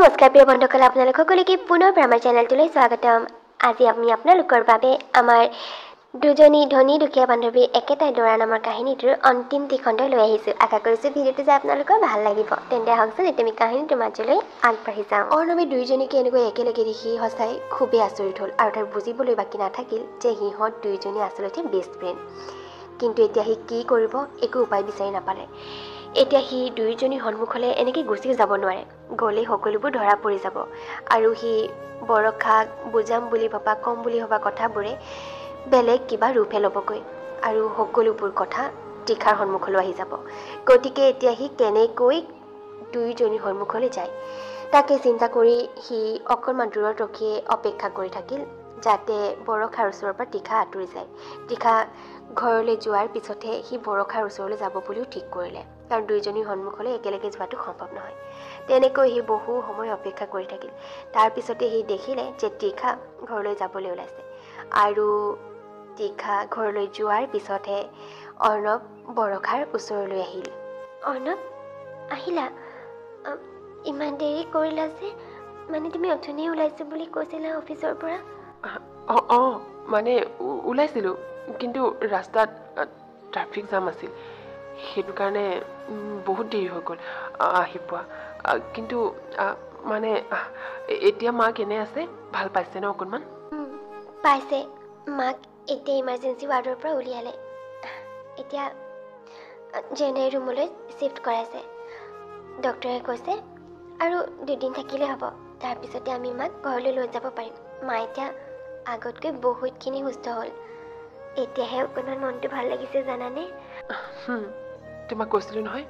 নমস্কাৰ প্ৰিয় বন্ধুসকল, আপোনালোক সকলোকে পুনৰ আমাৰ চেনেলটোলৈ স্বাগতম। আজি আমি আপোনালোকৰ বাবে আমাৰ দুজনী ধনী দুখীয়া বান্ধৱী একেটাই দৌৰা নামৰ কাহিনীটোৰ অন্তিমটি খণ্ড লৈ আহিছোঁ। আশা কৰিছোঁ ভিডিঅ'টো যে আপোনালোকৰ ভাল লাগিব। তেন্তে আহকচোন এতিয়া আমি কাহিনীটোৰ মাজলৈ আগবাঢ়ি যাওঁ। অৰ্ণৱে দুয়োজনীকে এনেকৈ একেলগে দেখি সঁচাই খুবেই আচৰিত হ'ল আৰু তাৰ বুজিবলৈ বাকী নাথাকিল যে সিহঁত দুয়োজনী আচলতে বেষ্ট ফ্ৰেণ্ড। কিন্তু এতিয়া সি কি কৰিব একো উপায় বিচাৰি নাপালে। এতিয়া সি দুয়োজনীৰ সন্মুখলৈ এনেকৈ গুচি যাব নোৱাৰে। গ'লেই সকলোবোৰ ধৰা পৰি যাব আৰু সি বৰষাক বুজাম বুলি ভবা কম বুলি ভবা কথাবোৰে বেলেগ কিবা ৰূপহে ল'বগৈ আৰু সকলোবোৰ কথা তীখাৰ সন্মুখলৈ আহি যাব। গতিকে এতিয়া সি কেনেকৈ দুয়োজনীৰ সন্মুখলৈ যায় তাকে চিন্তা কৰি সি অকণমান দূৰত ৰখিয়ে অপেক্ষা কৰি থাকিল যাতে বৰষাৰ ওচৰৰ পৰা তীখা আঁতৰি যায়। তীখা ঘৰলৈ যোৱাৰ পিছতহে সি বৰষাৰ ওচৰলৈ যাব বুলিও ঠিক কৰিলে, কাৰণ দুয়োজনীৰ সন্মুখলৈ একেলগে যোৱাটো সম্ভৱ নহয়। তেনেকৈ সি বহু সময় অপেক্ষা কৰি থাকিল। তাৰপিছতে সি দেখিলে যে তীখা ঘৰলৈ যাবলৈ ওলাইছে আৰু তীখা ঘৰলৈ যোৱাৰ পিছতহে অৰ্ণৱ বৰষাৰ ওচৰলৈ আহিল। অৰ্ণৱ, আহিলা? ইমান দেৰি কৰিলা যে? মানে তুমি অথনিয়ে ওলাইছোঁ বুলি কৈছিলা অফিচৰ পৰা? মানে ওলাইছিলোঁ, কিন্তু ৰাস্তাত ট্ৰাফিক জাম আছিল, সেইটো কাৰণে বহুত দেৰি হৈ গ'ল আহি পোৱা। কিন্তু মানে এতিয়া মা কেনে আছে? ভাল পাইছে ন অকণমান? পাইছে। মাক এতিয়া ইমাৰ্জেঞ্চি ৱাৰ্ডৰ পৰা উলিয়ালে। এতিয়া জেনেৰেল ৰুমলৈ শ্বিফ্ট কৰাইছে। ডক্টৰে কৈছে আৰু 2 দিন থাকিলে হ'ব, তাৰপিছতে আমি মাক ঘৰলৈ লৈ যাব পাৰিম। মা এতিয়া আগতকৈ বহুতখিনি সুস্থ হ'ল। এতিয়াহে অকণমান মনটো ভাল লাগিছে জানানে? তোমাক কৈছিলোঁ নহয়,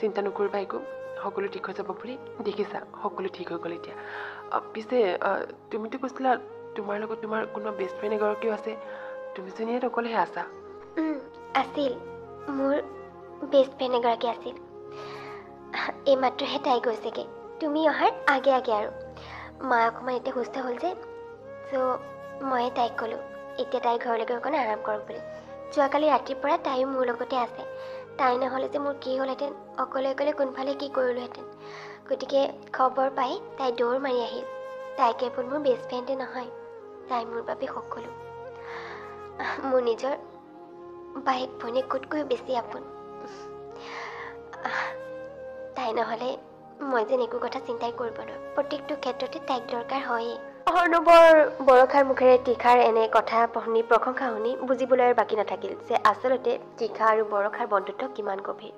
চিন্তা নকৰিবা একো, সকলো ঠিক হৈ যাব বুলি। দেখিছা সকলো ঠিক হৈ গ'ল এতিয়া। পিছে তুমিতো কৈছিলা তোমাৰ লগত তোমাৰ কোনোবা বেষ্ট ফ্ৰেণ্ড এগৰাকীও আছে, তুমি যেনিয়ে অকলেহে আছা? আছিল, মোৰ বেষ্ট ফ্ৰেণ্ড এগৰাকী আছিল। এইমাত্ৰহে তাই গৈছেগৈ, তুমি অহাৰ আগে আগে আৰু। মা অকণমান এতিয়া সুস্থ হ'ল যে, চ' ময়ে তাইক ক'লোঁ এতিয়া তাইৰ ঘৰলৈ গৈ অকণ আৰাম কৰক বুলি। যোৱাকালি ৰাতিৰ পৰা তাইও মোৰ লগতে আছে। তাই নহ'লে যে মোৰ কি হ'লহেঁতেন, অকলে অকলে কোনফালে কি কৰিলোহেঁতেন। গতিকে খবৰ পাই তাই দৌৰ মাৰি আহিল। তাই কেৱল মোৰ বেষ্ট ফ্ৰেণ্ডে নহয়, তাই মোৰ বাবে সকলো। মোৰ নিজৰ বাইক ভনীয়েকতকৈও বেছি আপোন। তাই নহ'লে মই যেন একো কথা চিন্তাই কৰিব নোৱাৰোঁ। প্ৰত্যেকটো ক্ষেত্ৰতে তাইক দৰকাৰ হয়েই। অৰ্ণৱৰ বৰষাৰ মুখেৰে তীখাৰ এনে কথা শুনি প্ৰশংসা শুনি বুজিবলৈ আৰু বাকী নাথাকিল যে আচলতে তীখা আৰু বৰষাৰ বন্ধুত্ব কিমান গভীৰ।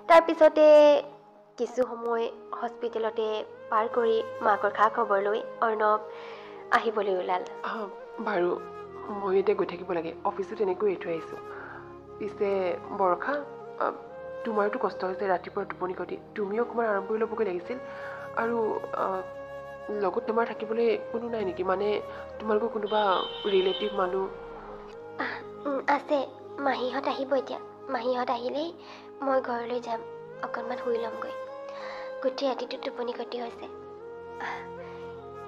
তাৰপিছতে কিছু সময় হস্পিটেলতে পাৰ কৰি মাকৰ খা খবৰ লৈ অৰ্ণৱ আহিবলৈ ওলাল। বাৰু ময়ো এতিয়া গৈ থাকিব লাগে, অফিচত এনেকৈ এৰি থৈ আহিছোঁ। পিছে বৰষা, তোমাৰতো কষ্ট হৈছে ৰাতিপুৱা টোপনি খতি, তুমিও অকণমান আৰাম কৰি ল'বগৈ লাগিছিল। আৰু লগত তোমাৰ থাকিবলৈ কোনো নাই নেকি? মানে তোমালোকৰ কোনোবা ৰিলেটিভ মানুহ? আছে, মাহীহঁত আহিব এতিয়া। মাহীহঁত আহিলেই মই ঘৰলৈ যাম, অকণমান শুই ল'মগৈ। গোটেই ৰাতিটো টোপনি খতি হৈছে।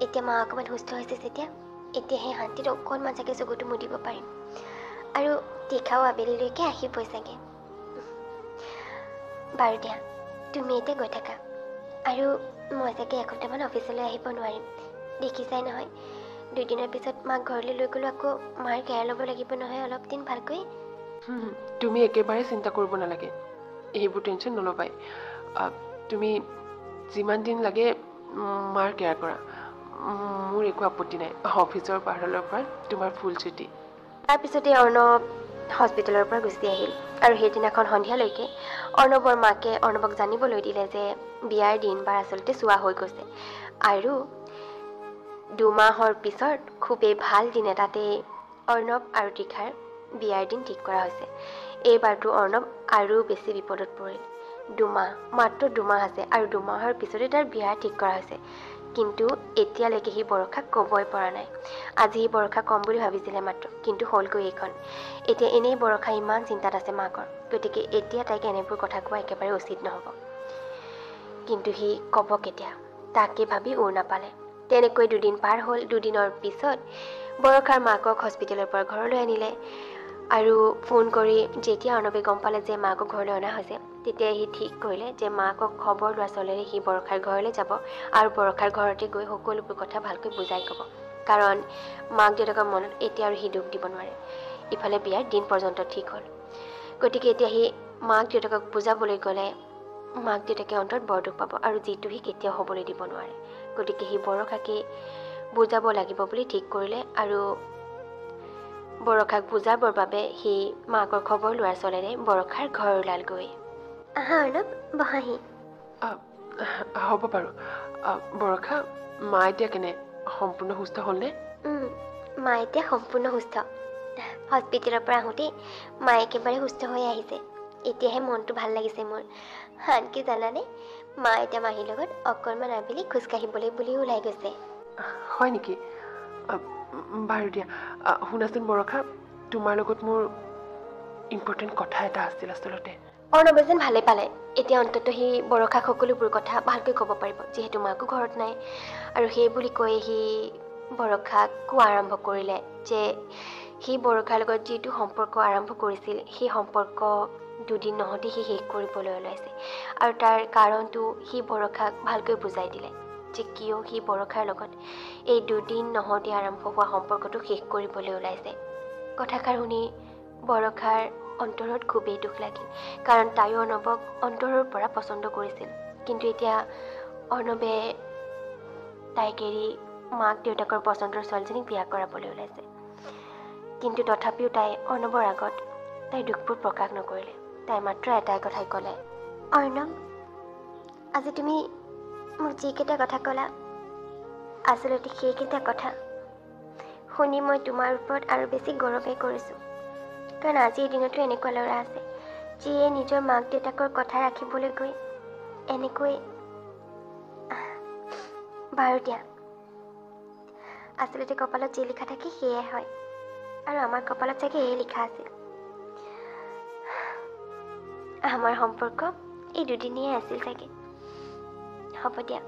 এতিয়া মা অকণমান সুস্থ হৈছে যেতিয়া, এতিয়াহে শান্তিত অকণমান চাগে চকুটো মুদিব পাৰিম। আৰু তীখাও আবেলিলৈকে আহিবই চাগে। বাৰু দিয়া, তুমি এতিয়া গৈ থাকা। আৰু মই চাগে এসপ্তাহমান অফিচলৈ আহিব নোৱাৰিম। দেখিছাই নহয়, 2 দিনৰ পিছত মাক ঘৰলৈ লৈ গ'লোঁ, আকৌ মাৰ কেয়াৰ ল'ব লাগিব নহয় অলপ দিন ভালকৈ। তুমি একেবাৰে চিন্তা কৰিব নালাগে, এইবোৰ টেনশ্যন নল'বাই। তুমি যিমান দিন লাগে মাৰ কেয়াৰ কৰা, মোৰ একো আপত্তি নাই। অফিচৰ ফালৰ পৰা তোমাৰ ফুল ছুটি। তাৰপিছতে অৰ্ণৱ হস্পিটেলৰ পৰা গুচি আহিল আৰু সেইদিনাখন সন্ধিয়ালৈকে অৰ্ণৱৰ মাকে অৰ্ণৱক জানিবলৈ দিলে যে বিয়াৰ দিন বাৰ আচলতে চোৱা হৈ গৈছে আৰু 2 মাহৰ পিছত খুবেই ভাল দিন এটাতে অৰ্ণৱ আৰু তীখাৰ বিয়াৰ দিন ঠিক কৰা হৈছে। এইবাৰতো অৰ্ণৱ আৰু বেছি বিপদত পৰিল। 2 মাহ, মাত্ৰ 2 মাহ আছে আৰু 2 মাহৰ পিছতে তাৰ বিয়া ঠিক কৰা হৈছে। কিন্তু এতিয়ালৈকে সি বৰষাক ক'বই পৰা নাই। আজি সি বৰষাক ক'ম বুলি ভাবিছিলে মাত্ৰ, কিন্তু হ'লগৈ এইখন। এতিয়া এনেই বৰষা ইমান চিন্তাত আছে মাকৰ, গতিকে এতিয়া তাইক এনেবোৰ কথা কোৱা একেবাৰে উচিত নহ'ব। কিন্তু সি ক'ব কেতিয়া, তাকে ভাবি উৰ নাপালে। তেনেকৈ 2 দিন পাৰ হ'ল। 2 দিনৰ পিছত বৰষাৰ মাকক হস্পিটেলৰ পৰা ঘৰলৈ আনিলে আৰু ফোন কৰি যেতিয়া অৰ্ণৱে গম পালে যে মাকক ঘৰলৈ অনা হৈছে তেতিয়া সি ঠিক কৰিলে যে মাকক খবৰ লোৱা চলেৰে সি বৰষাৰ ঘৰলৈ যাব আৰু বৰষাৰ ঘৰতে গৈ সকলোবোৰ কথা ভালকৈ বুজাই ক'ব কাৰণ মাক দেউতাকৰ মনত এতিয়া আৰু সি দুখ দিব নোৱাৰে ইফালে বিয়াৰ দিন পৰ্যন্ত ঠিক হ'ল গতিকে এতিয়া সি মাক দেউতাকক বুজাবলৈ গ'লে মাক দেউতাকে অন্তৰত বৰ দুখ পাব আৰু যিটো সি কেতিয়াও হ'বলৈ দিব নোৱাৰে গতিকে সি বৰষাকে বুজাব লাগিব বুলি ঠিক কৰিলে আৰু বৰষাক বুজাবৰ বাবে সি মাকৰ খবৰ লোৱাৰ চলেৰে বৰষাৰ ঘৰ ওলালগৈ আহা অৰ্ণৱ বহাহি হ'ব বাৰু বৰষা মা এতিয়া কেনে সম্পূৰ্ণ সুস্থ হ'লনে মা এতিয়া সম্পূৰ্ণ সুস্থ হস্পিটেলৰ পৰা আহোঁতেই মা একেবাৰে সুস্থ হৈ আহিছে এতিয়াহে মনটো ভাল লাগিছে মোৰ আনকি জানানে মা এতিয়া মাহীৰ লগত অকণমান আবেলি খোজকাঢ়িবলৈ বুলিও ওলাই গৈছে হয় নেকি বাৰু দিয়া শুনাচোন বৰষা তোমাৰ লগত মোৰ ইম্পৰ্টেণ্ট কথা এটা আছিল আচলতে অৰ্ণৱে যেন ভালে পালে এতিয়া অন্ততঃ সি বৰষাক সকলোবোৰ কথা ভালকৈ ক'ব পাৰিব যিহেতু মাকো ঘৰত নাই আৰু সেই বুলি কৈ সি বৰষাক কোৱা আৰম্ভ কৰিলে যে সি বৰষাৰ লগত যিটো সম্পৰ্ক আৰম্ভ কৰিছিল সেই সম্পৰ্ক দুদিন নহওঁতে সি শেষ কৰিবলৈ ওলাইছে আৰু তাৰ কাৰণটো সি বৰষাক ভালকৈ বুজাই দিলে যে কিয় সি বৰষাৰ লগত এই দুদিন নহওঁতে আৰম্ভ হোৱা সম্পৰ্কটো শেষ কৰিবলৈ ওলাইছে কথাষাৰ শুনি বৰষাৰ অন্তৰত খুবেই দুখ লাগিল কাৰণ তাইও অৰ্ণৱক অন্তৰৰ পৰা পচন্দ কৰিছিল কিন্তু এতিয়া অৰ্ণৱে তাইক এৰি মাক দেউতাকৰ পচন্দৰ ছোৱালীজনীক বিয়া কৰাবলৈ ওলাইছে কিন্তু তথাপিও তাই অৰ্ণৱৰ আগত তাইৰ দুখবোৰ প্ৰকাশ নকৰিলে তাই মাত্ৰ এটাই কথাই ক'লে অৰ্ণৱ আজি তুমি মোক যিকেইটা কথা ক'লা আচলতে সেইকেইটা কথা শুনি মই তোমাৰ ওপৰত আৰু বেছি গৌৰৱে কৰিছোঁ কাৰণ আজিৰ দিনতো এনেকুৱা ল'ৰা আছে যিয়ে নিজৰ মাক দেউতাকৰ কথা ৰাখিবলৈ গৈ এনেকৈ বাৰু দিয়া আচলতে কপালত যি লিখা থাকে সেয়াই হয় আৰু আমাৰ কপালত চাগে এয়ে লিখা আছিল আমাৰ সম্পৰ্ক এই দুদিনীয়াই আছিল চাগে হ'ব দিয়া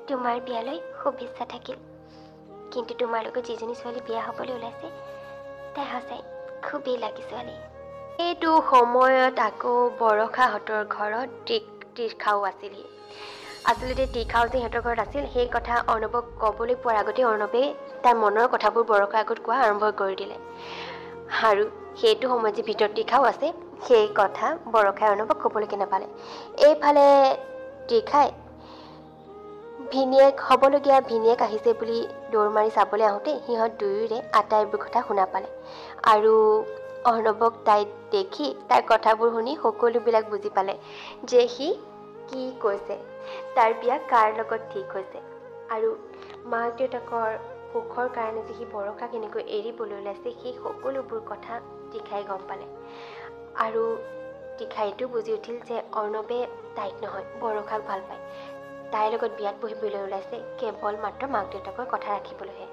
তোমাৰ বিয়ালৈ শুভেচ্ছা থাকিল কিন্তু তোমাৰ লগত যিজনী ছোৱালী বিয়া হ'বলৈ ওলাইছে তাই সঁচাই খুবেই লাগি ছোৱালী এইটো সময়ত আকৌ বৰষাহঁতৰ ঘৰত তীৰ্ষাও আছিলহি আচলতে তীৰ্ষাও যে সিহঁতৰ ঘৰত আছিল সেই কথা অৰ্ণৱক ক'বলৈ পোৱাৰ আগতে অৰ্ণৱে তাৰ মনৰ কথাবোৰ বৰষাৰ আগত কোৱা আৰম্ভ কৰি দিলে আৰু সেইটো সময়ত যে ভিতৰত তীৰ্ষাও আছে সেই কথা বৰষাই অৰ্ণৱক ক'বলৈকে নাপালে এইফালে তীৰ্ষাই ভিনীয়েক হ'বলগীয়া ভিনীয়েক আহিছে বুলি দৌৰ মাৰি চাবলৈ আহোঁতে সিহঁত দুয়োৰে আটাইবোৰ কথা শুনা পালে আৰু অৰ্ণৱক তাই দেখি তাইৰ কথাবোৰ শুনি সকলোবিলাক বুজি পালে যে সি কি কৈছে তাৰ বিয়া কাৰ লগত ঠিক হৈছে আৰু মাক দেউতাকৰ সুখৰ কাৰণে যে সি বৰষাক এনেকৈ এৰিবলৈ ওলাইছে সেই সকলোবোৰ কথা তীৰ্ষাই গম পালে আৰু তীৰ্ষাই এইটো বুজি উঠিল যে অৰ্ণৱে তাইক নহয় বৰষাক ভাল পায় তাইৰ লগত বিয়াত বহিবলৈ ওলাইছে কেৱল মাত্ৰ মাক দেউতাকৰ কথা ৰাখিবলৈহে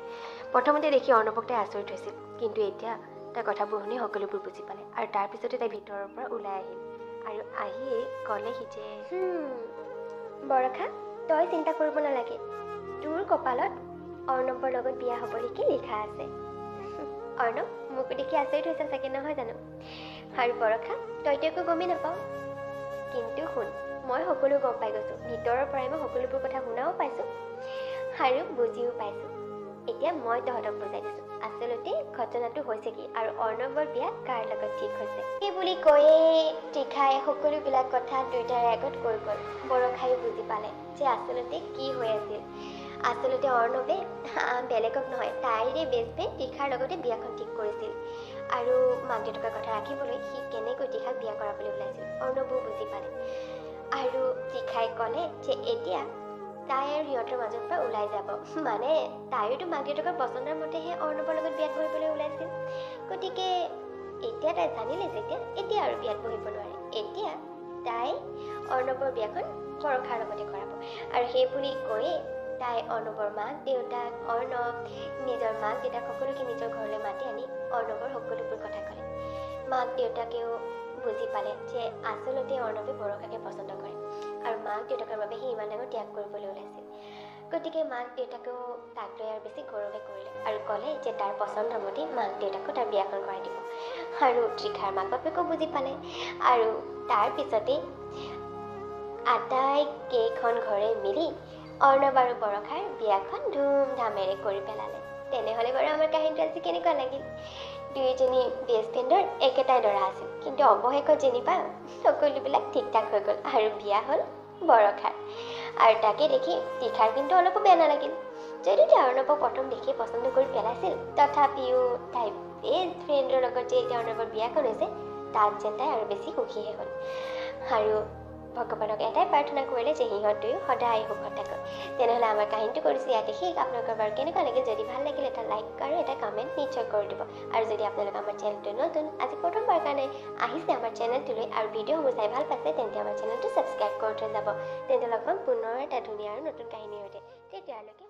প্ৰথমতে দেখি অৰ্ণৱক তাই আচৰিত হৈছিল কিন্তু এতিয়া তাই কথাবোৰ শুনি সকলোবোৰ বুজি পালে আৰু তাৰপিছতে তাই ভিতৰৰ পৰা ওলাই আহিল আৰু আহিয়েই ক'লেহি যে বৰষা তই চিন্তা কৰিব নালাগে তোৰ কপালত অৰ্ণৱৰ লগত বিয়া হ'বলৈকে লিখা আছে অৰ্ণৱ মোকো দেখি আচৰিত হৈছে চাগে নহয় জানো আৰু বৰষা তইতো একো গমেই নাপাওঁ কিন্তু শুন মই সকলো গম পাই গৈছোঁ ভিতৰৰ পৰাই মই সকলোবোৰ কথা শুনাও পাইছোঁ আৰু বুজিও পাইছোঁ এতিয়া মই তহঁতক বুজাই দিছোঁ আচলতে ঘটনাটো হৈছে কি আৰু অৰ্ণৱৰ বিয়া কাৰ লগত ঠিক হৈছে এই বুলি কৈয়ে তীৰ্ষাই সকলোবিলাক কথা দুয়োটাৰে আগত কৈ গ'ল বৰষাইও বুজি পালে যে আচলতে কি হৈ আছিল আচলতে অৰ্ণৱে বেলেগক নহয় তাইৰে বেষ্ট ফ্ৰেণ্ড তীৰ্ষাৰ লগতে বিয়াখন ঠিক কৰিছিল আৰু মাক দেউতাকৰ কথা ৰাখিবলৈ সি কেনেকৈ তীৰ্ষাক বিয়া কৰাবলৈ ওলাইছিল অৰ্ণৱো বুজি পালে আৰু তীৰ্ষাই ক'লে যে এতিয়া তাই আৰু সিহঁতৰ মাজৰ পৰা ওলাই যাব মানে তাইয়োতো মাক দেউতাকৰ পচন্দৰ মতেহে অৰ্ণৱৰ লগত বিয়াত বহিবলৈ ওলাইছিল গতিকে এতিয়া তাই জানিলে যেতিয়া এতিয়া আৰু বিয়াত বহিব নোৱাৰে এতিয়া তাই অৰ্ণৱৰ বিয়াখন বৰষাৰ লগতে কৰাব আৰু সেই বুলি কৈয়ে তাই অৰ্ণৱৰ মাক দেউতাক অৰ্ণৱ নিজৰ মাক দেউতাক সকলোকে নিজৰ ঘৰলৈ মাতি আনি অৰ্ণৱৰ সকলোবোৰ কথা ক'লে মাক দেউতাকেও বুজি পালে যে আচলতে অৰ্ণৱে বৰষাকে পচন্দ কৰে আৰু মাক দেউতাকৰ বাবে সি ইমান ডাঙৰ ত্যাগ কৰিবলৈ ওলাইছিল গতিকে মাক দেউতাকেও তাক লৈ আৰু বেছি গৌৰৱে কৰিলে আৰু ক'লে যে তাৰ পচন্দ মতে মাক দেউতাকো তাৰ বিয়াখন কৰাই দিব। আৰু তৃষাৰ মাক বাপেকো বুজি পালে আৰু তাৰপিছতেই আটাইকেইখন ঘৰে মিলি অৰ্ণৱ আৰু বৰষাৰ বিয়াখন ধুমধামেৰে কৰি পেলালে। তেনেহ'লে বাৰু আমাৰ কাহিনীটো আজি কেনেকুৱা লাগিল? দুয়োজনী বেষ্ট ফ্ৰেণ্ডৰ একেটাই দৰা আছিল, কিন্তু অৱশেষত যেনিবা সকলোবিলাক ঠিক ঠাক হৈ গ'ল আৰু বিয়া হ'ল বৰষাৰ। আৰু তাকে দেখি তৃষাৰ কিন্তু অলপো বেয়া নালাগিল। যদিও তাই অৰ্ণৱক প্ৰথম দেখি পচন্দ কৰি পেলাইছিল, তথাপিও তাই বেষ্ট ফ্ৰেণ্ডৰ লগত যে এতিয়া অৰ্ণৱৰ বিয়াখন হৈছে তাত যেন তাই আৰু বেছি সুখীহে হ'ল। আৰু ভগৱানক এটাই প্ৰাৰ্থনা কৰিলে যে সিহঁত দুয়ো সদায় সুখত থাকক। তেনেহ'লে আমাৰ কাহিনীটো কৰিছোঁ ইয়াতে শেষ। আপোনালোকৰ বাৰু কেনেকুৱা লাগিল? যদি ভাল লাগিল এটা লাইক আৰু এটা কমেণ্ট নিশ্চয় কৰি দিব। আৰু যদি আপোনালোক আমাৰ চেনেলটো নতুন, আজি প্ৰথমবাৰ কাৰণে আহিছে আমাৰ চেনেলটোলৈ আৰু ভিডিঅ'সমূহ চাই ভাল পাইছে, তেন্তে আমাৰ চেনেলটো ছাবস্ক্ৰাইব কৰি থৈ যাব। তেন্তে লগ পাম পুনৰ এটা ধুনীয়া আৰু নতুন কাহিনীৰ সৈতে। তেতিয়ালৈকে